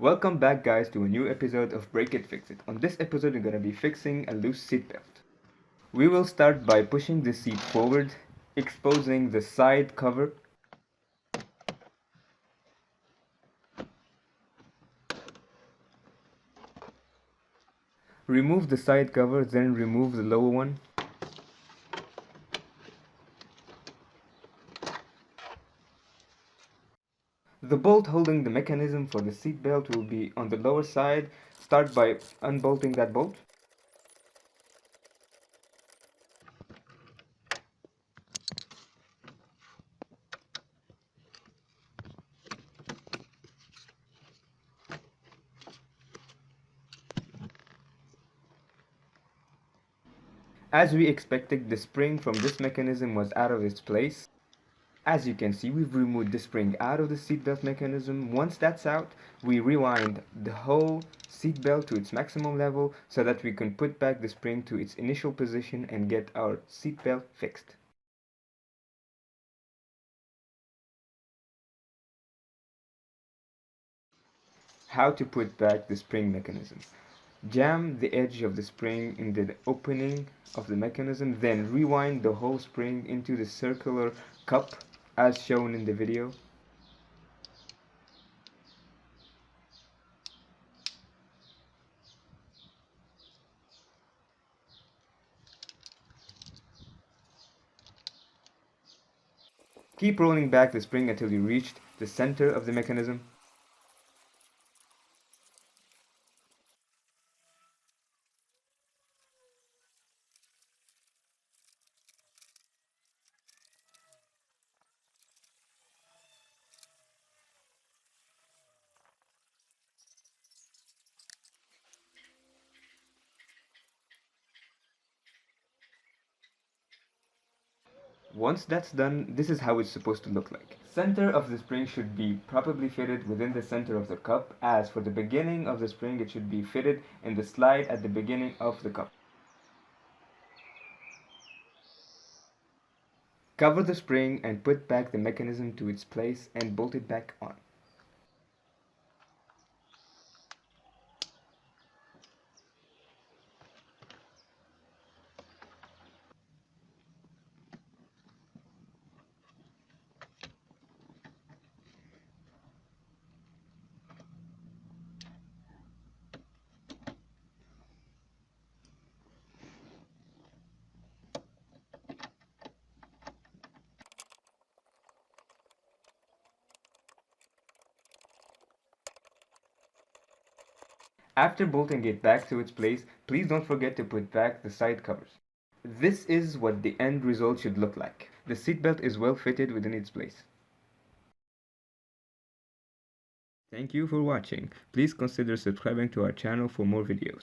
Welcome back guys to a new episode of BreakIT FixIT. On this episode we're going to be fixing a loose seatbelt. We will start by pushing the seat forward, exposing the side cover. Remove the side cover, then remove the lower one. The bolt holding the mechanism for the seatbelt will be on the lower side. Start by unbolting that bolt. As we expected, the spring from this mechanism was out of its place. As you can see, we've removed the spring out of the seatbelt mechanism. Once that's out, we rewind the whole seatbelt to its maximum level so that we can put back the spring to its initial position and get our seatbelt fixed. How to put back the spring mechanism. Jam the edge of the spring in the opening of the mechanism, then rewind the whole spring into the circular cup as shown in the video. Keep rolling back the spring until you reach the center of the mechanism. Once that's done, this is how it's supposed to look like. Center of the spring should be properly fitted within the center of the cup. As for the beginning of the spring, it should be fitted in the slide at the beginning of the cup. Cover the spring and put back the mechanism to its place and bolt it back on. After bolting it back to its place, please don't forget to put back the side covers. This is what the end result should look like. The seatbelt is well fitted within its place. Thank you for watching. Please consider subscribing to our channel for more videos.